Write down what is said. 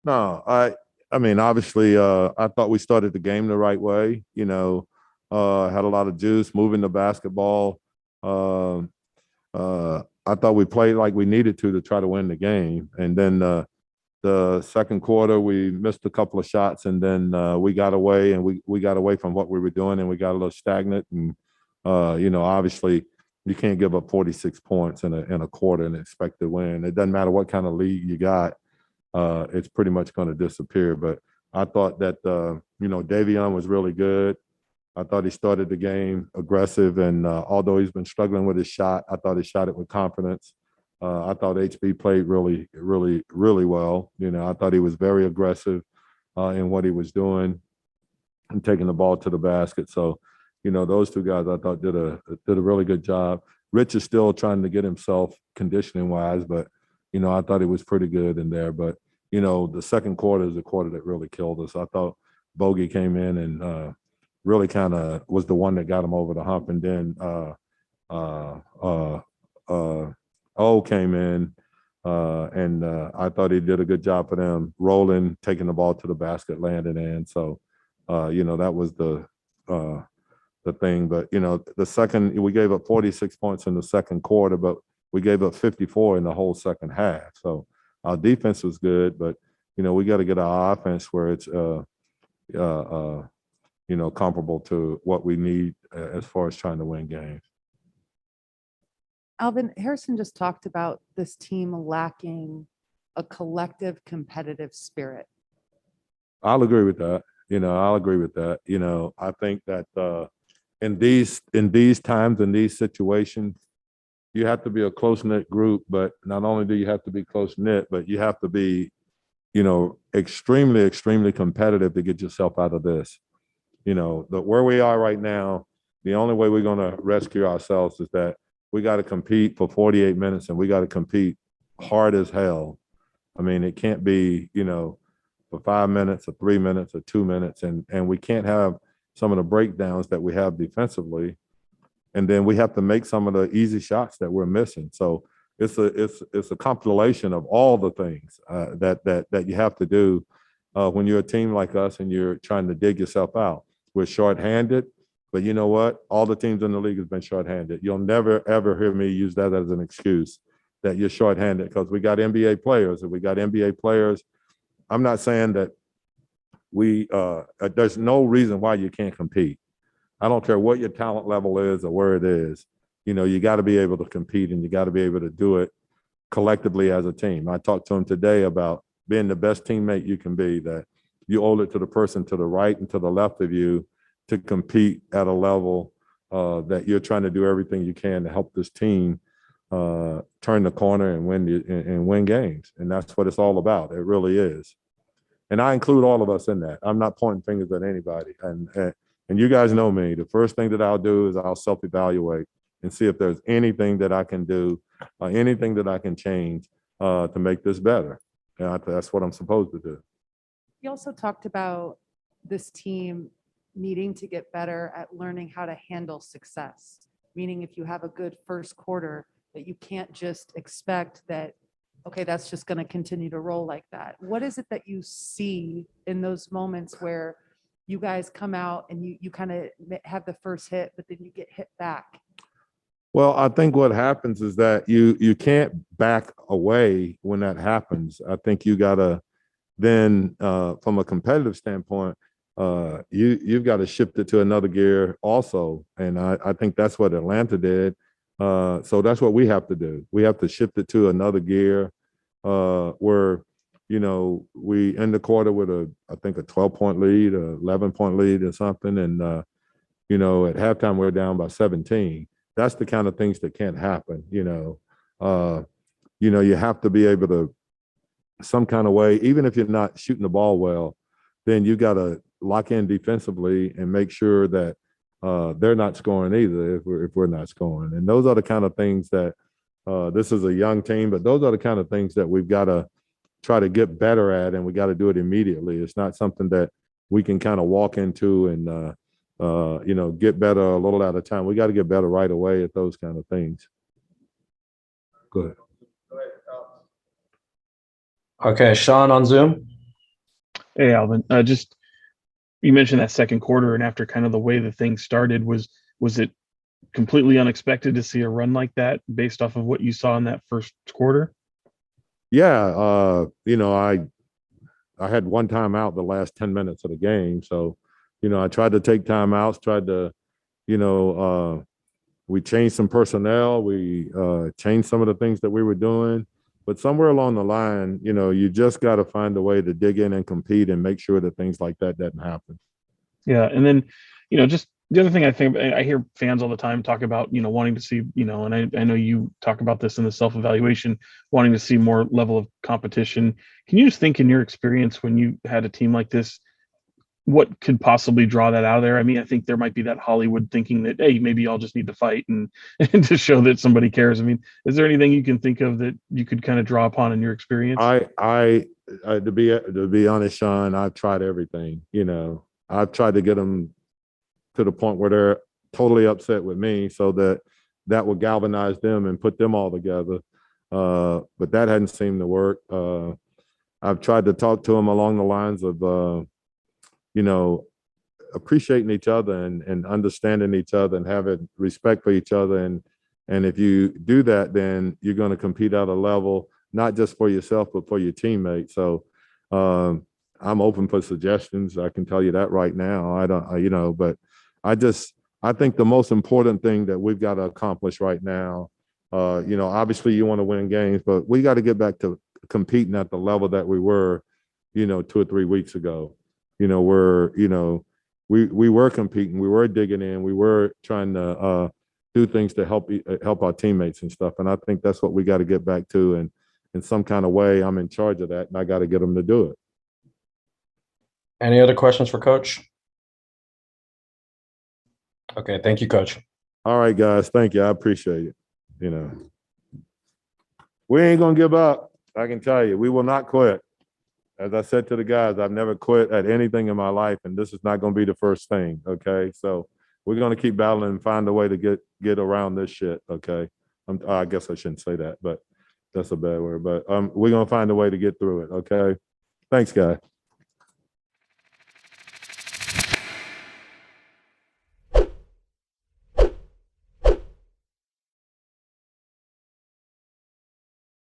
No, I mean, obviously, I thought we started the game the right way. Had a lot of juice, moving the basketball. Um, I thought we played like we needed to try to win the game. And then the second quarter, we missed a couple of shots, and then we got away, and we got away from what we were doing, and we got a little stagnant. And obviously, you can't give up 46 points in a quarter and expect to win. It doesn't matter what kind of lead you got. It's pretty much going to disappear. But I thought that, Davion was really good. I thought he started the game aggressive, and although he's been struggling with his shot, I thought he shot it with confidence. I thought HB played really, really, really well. I thought he was very aggressive in what he was doing and taking the ball to the basket. So, those two guys I thought did a really good job. Rich is still trying to get himself conditioning wise, but I thought he was pretty good in there. But the second quarter is the quarter that really killed us. I thought Bogey came in and really kind of was the one that got him over the hump, and then O came in, and I thought he did a good job for them, rolling, taking the ball to the basket, landing in. So, that was the thing. But the second, we gave up 46 points in the second quarter, but we gave up 54 in the whole second half. So our defense was good, but we got to get our offense where it's comparable to what we need as far as trying to win games. Alvin, Harrison just talked about this team lacking a collective competitive spirit. I'll agree with that. I'll agree with that. I think that in these times, in these situations, you have to be a close-knit group, but not only do you have to be close-knit, but you have to be, extremely, extremely competitive to get yourself out of this. Where we are right now, the only way we're going to rescue ourselves is that we got to compete for 48 minutes, and we got to compete hard as hell. I mean, it can't be, for 5 minutes or 3 minutes or 2 minutes, and we can't have some of the breakdowns that we have defensively. And then we have to make some of the easy shots that we're missing. So it's a compilation of all the things that you have to do when you're a team like us and you're trying to dig yourself out. We're shorthanded, but you know what? All the teams in the league have been shorthanded. You'll never, ever hear me use that as an excuse that you're shorthanded, because we got NBA players, and we got NBA players. I'm not saying that there's no reason why you can't compete. I don't care what your talent level is or where it is. You got to be able to compete, and you got to be able to do it collectively as a team. I talked to him today about being the best teammate you can be, that you owe it to the person to the right and to the left of you to compete at a level that you're trying to do everything you can to help this team turn the corner and win games. And that's what it's all about. It really is. And I include all of us in that. I'm not pointing fingers at anybody. And you guys know me. The first thing that I'll do is I'll self-evaluate and see if there's anything that I can do, anything that I can change to make this better. And that's what I'm supposed to do. He also talked about this team needing to get better at learning how to handle success, meaning if you have a good first quarter, that you can't just expect that, okay, that's just going to continue to roll like that. What is it that you see in those moments where you guys come out and you kind of have the first hit, but then you get hit back? Well, I think what happens is that you can't back away when that happens. I think you got to then, from a competitive standpoint, you've got to shift it to another gear also. And I think that's what Atlanta did. So that's what we have to do. We have to shift it to another gear where, we end the quarter with I think a 12-point lead, a 11-point lead or something. And, at halftime, we're down by 17. That's the kind of things that can't happen. You have to be able to, some kind of way, even if you're not shooting the ball well, then you got to lock in defensively and make sure that they're not scoring either if we're not scoring. And those are the kind of things that this is a young team, but those are the kind of things that we've got to try to get better at, and we got to do it immediately. It's not something that we can kind of walk into and get better a little at a time. We got to get better right away at those kind of things. Go ahead. Okay, Sean on Zoom. Hey, Alvin. Just you mentioned that second quarter, and after kind of the way the thing started, was it completely unexpected to see a run like that based off of what you saw in that first quarter? Yeah, I had one timeout the last 10 minutes of the game, so I tried to take timeouts, tried to you know we changed some personnel, we changed some of the things that we were doing, but somewhere along the line, you just got to find a way to dig in and compete and make sure that things like that doesn't happen. Yeah, and then just the other thing I think I hear fans all the time talk about wanting to see and I know you talk about this in the self-evaluation, wanting to see more level of competition. Can you just think in your experience when you had a team like this, what could possibly draw that out of there? I mean, I think there might be that Hollywood thinking that, hey, maybe y'all just need to fight and, and to show that somebody cares. I mean, is there anything you can think of that you could kind of draw upon in your experience? To be honest, Sean, I've tried everything. I've tried to get them to the point where they're totally upset with me, so that would galvanize them and put them all together. But that hadn't seemed to work. I've tried to talk to them along the lines of, appreciating each other and understanding each other and having respect for each other. And if you do that, then you're going to compete at a level, not just for yourself, but for your teammates. So I'm open for suggestions. I can tell you that right now. But I think the most important thing that we've got to accomplish right now, obviously you want to win games, but we got to get back to competing at the level that we were, 2 or 3 weeks ago. We were competing, we were digging in, we were trying to do things to help our teammates and stuff. And I think that's what we got to get back to. And in some kind of way, I'm in charge of that, and I got to get them to do it. Any other questions for Coach? Okay, thank you, Coach. All right, guys, thank you. I appreciate it. We ain't gonna give up. I can tell you, we will not quit. As I said to the guys, I've never quit at anything in my life, and this is not going to be the first thing. Okay, so we're going to keep battling and find a way to get around this shit. Okay, I guess I shouldn't say that, but that's a bad word. But we're going to find a way to get through it. Okay, thanks, guys.